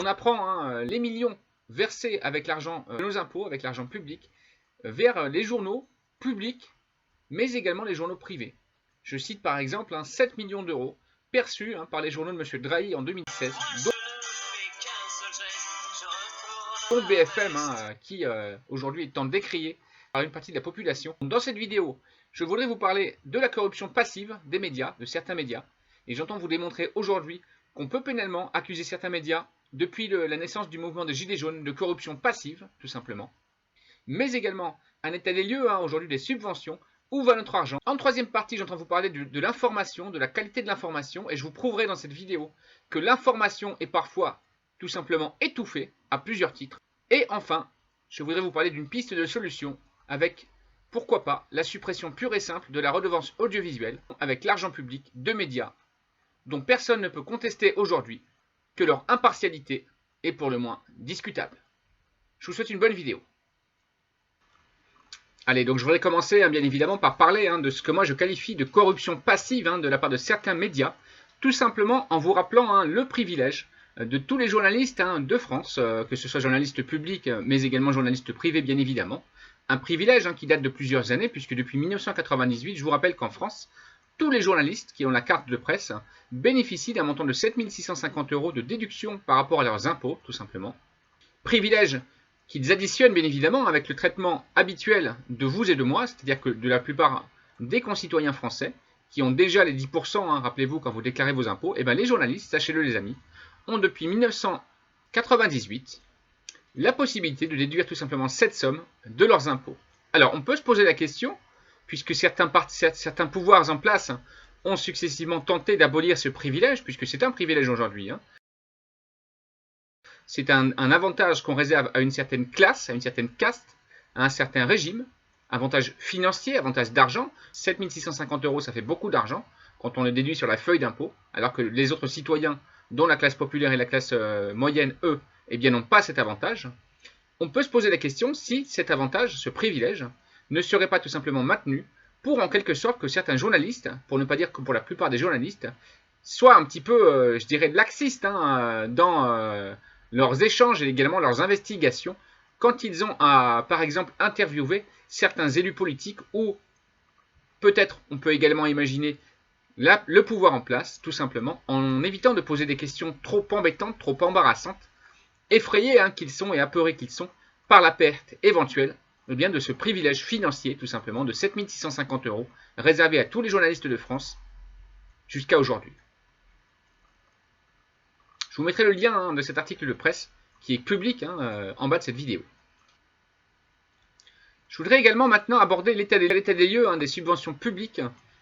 on apprend les millions versés avec l'argent de nos impôts, avec l'argent public, vers les journaux publics, mais également les journaux privés. Je cite par exemple 7 millions d'euros perçus par les journaux de M. Drahi en 2016, dont BFM, qui aujourd'hui est en décrié par une partie de la population. Dans cette vidéo, je voudrais vous parler de la corruption passive des médias, de certains médias, et j'entends vous démontrer aujourd'hui qu'on peut pénalement accuser certains médias, depuis la naissance du mouvement des Gilets jaunes, de corruption passive, tout simplement, mais également un état des lieux aujourd'hui des subventions. Où va notre argent? En troisième partie, j'entends vous parler de l'information, de la qualité de l'information, et je vous prouverai dans cette vidéo que l'information est parfois tout simplement étouffée à plusieurs titres. Et enfin, je voudrais vous parler d'une piste de solution avec, pourquoi pas, la suppression pure et simple de la redevance audiovisuelle avec l'argent public de médias dont personne ne peut contester aujourd'hui que leur impartialité est pour le moins discutable. Je vous souhaite une bonne vidéo. Allez, donc je voudrais commencer bien évidemment par parler de ce que moi je qualifie de corruption passive de la part de certains médias, tout simplement en vous rappelant le privilège de tous les journalistes de France, que ce soit journalistes publics, mais également journalistes privés bien évidemment. Un privilège qui date de plusieurs années, puisque depuis 1998, je vous rappelle qu'en France, tous les journalistes qui ont la carte de presse bénéficient d'un montant de 7 650 € de déduction par rapport à leurs impôts, tout simplement. Privilège qu'ils additionnent bien évidemment avec le traitement habituel de vous et de moi, c'est-à-dire que de la plupart des concitoyens français, qui ont déjà les 10%, rappelez-vous quand vous déclarez vos impôts, et bien les journalistes, sachez-le les amis, ont depuis 1998 la possibilité de déduire tout simplement cette somme de leurs impôts. Alors on peut se poser la question, puisque certains pouvoirs en place ont successivement tenté d'abolir ce privilège, puisque c'est un privilège aujourd'hui, c'est un avantage qu'on réserve à une certaine classe, à une certaine caste, à un certain régime, avantage financier, avantage d'argent. 7 650 €, ça fait beaucoup d'argent quand on le déduit sur la feuille d'impôt, alors que les autres citoyens, dont la classe populaire et la classe moyenne, eux, n'ont pas cet avantage. On peut se poser la question si cet avantage, ce privilège, ne serait pas tout simplement maintenu pour en quelque sorte que certains journalistes, pour ne pas dire que pour la plupart des journalistes, soient un petit peu, je dirais, laxistes dans leurs échanges et également leurs investigations quand ils ont à, par exemple, interviewer certains élus politiques ou peut-être on peut également imaginer le pouvoir en place, tout simplement, en évitant de poser des questions trop embêtantes, trop embarrassantes, effrayés qu'ils sont et apeurés qu'ils sont par la perte éventuelle de ce privilège financier, tout simplement, de 7 650 € réservé à tous les journalistes de France jusqu'à aujourd'hui. Je vous mettrai le lien de cet article de presse qui est public en bas de cette vidéo. Je voudrais également maintenant aborder l'état des lieux des subventions publiques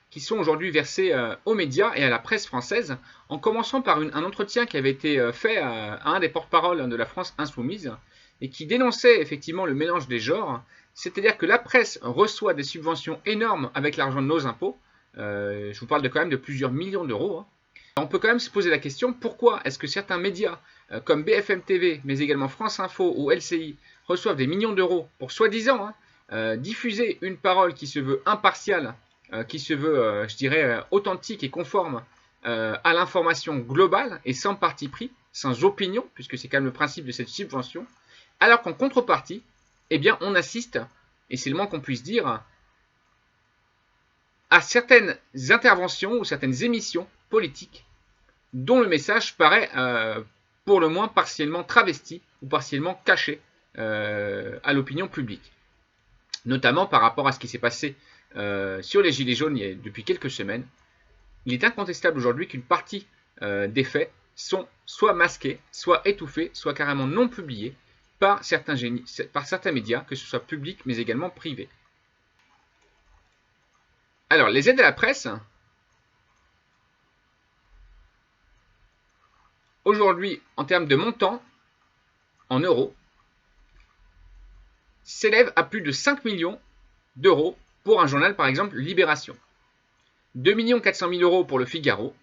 qui sont aujourd'hui versées aux médias et à la presse française, en commençant par un entretien qui avait été fait à un des porte-parole de la France Insoumise et qui dénonçait effectivement le mélange des genres, c'est-à-dire que la presse reçoit des subventions énormes avec l'argent de nos impôts, je vous parle quand même de plusieurs millions d'euros. On peut quand même se poser la question, pourquoi est-ce que certains médias comme BFM TV, mais également France Info ou LCI, reçoivent des millions d'euros pour soi-disant diffuser une parole qui se veut impartiale, qui se veut, je dirais, authentique et conforme à l'information globale et sans parti pris, sans opinion, puisque c'est quand même le principe de cette subvention, alors qu'en contrepartie, on assiste, et c'est le moins qu'on puisse dire, à certaines interventions ou certaines émissions politiques dont le message paraît pour le moins partiellement travesti ou partiellement caché à l'opinion publique. Notamment par rapport à ce qui s'est passé sur les Gilets jaunes depuis quelques semaines. Il est incontestable aujourd'hui qu'une partie des faits sont soit masqués, soit étouffés, soit carrément non publiés par certains médias, que ce soit publics mais également privés. Alors, les aides à la presse, aujourd'hui, en termes de montant, en euros, s'élèvent à plus de 5 millions d'euros pour un journal, par exemple, Libération. 2 400 000 € pour le Figaro,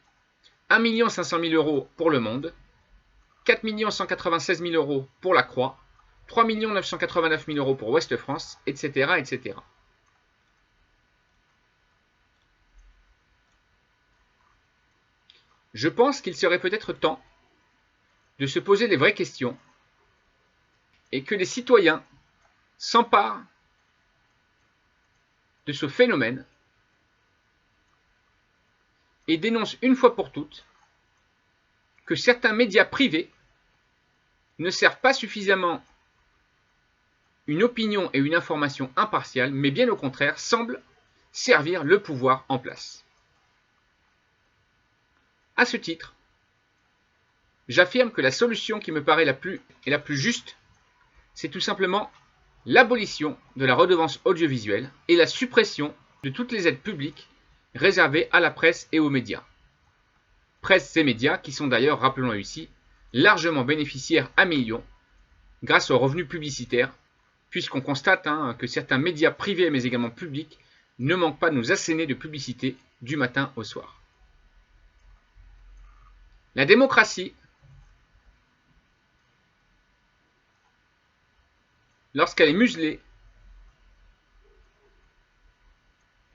1 500 000 € pour Le Monde, 4 196 000 € pour La Croix, 3 989 000 € pour Ouest France, etc., etc. Je pense qu'il serait peut-être temps de se poser les vraies questions et que les citoyens s'emparent de ce phénomène et dénoncent une fois pour toutes que certains médias privés ne servent pas suffisamment une opinion et une information impartiale, mais bien au contraire semblent servir le pouvoir en place. À ce titre, j'affirme que la solution qui me paraît la plus juste, c'est tout simplement l'abolition de la redevance audiovisuelle et la suppression de toutes les aides publiques réservées à la presse et aux médias. Presse et médias qui sont d'ailleurs, rappelons-le ici, largement bénéficiaires à millions grâce aux revenus publicitaires, puisqu'on constate que certains médias privés mais également publics ne manquent pas de nous asséner de publicité du matin au soir. La démocratie, lorsqu'elle est muselée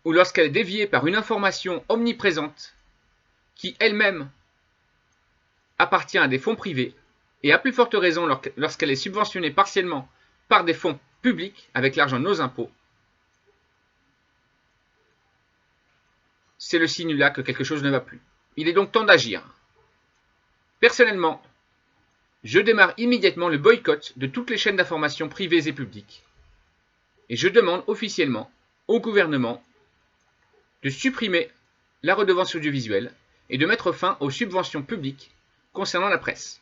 ou lorsqu'elle est déviée par une information omniprésente qui elle-même appartient à des fonds privés, et à plus forte raison lorsqu'elle est subventionnée partiellement par des fonds publics avec l'argent de nos impôts, c'est le signe là que quelque chose ne va plus. Il est donc temps d'agir. Personnellement, je démarre immédiatement le boycott de toutes les chaînes d'information privées et publiques. Et je demande officiellement au gouvernement de supprimer la redevance audiovisuelle et de mettre fin aux subventions publiques concernant la presse.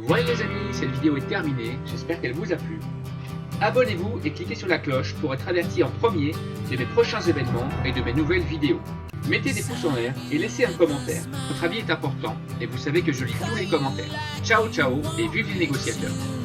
Voilà les amis, cette vidéo est terminée, j'espère qu'elle vous a plu. Abonnez-vous et cliquez sur la cloche pour être averti en premier de mes prochains événements et de mes nouvelles vidéos. Mettez des pouces en l'air et laissez un commentaire. Votre avis est important et vous savez que je lis tous les commentaires. Ciao ciao et vive les négociateurs.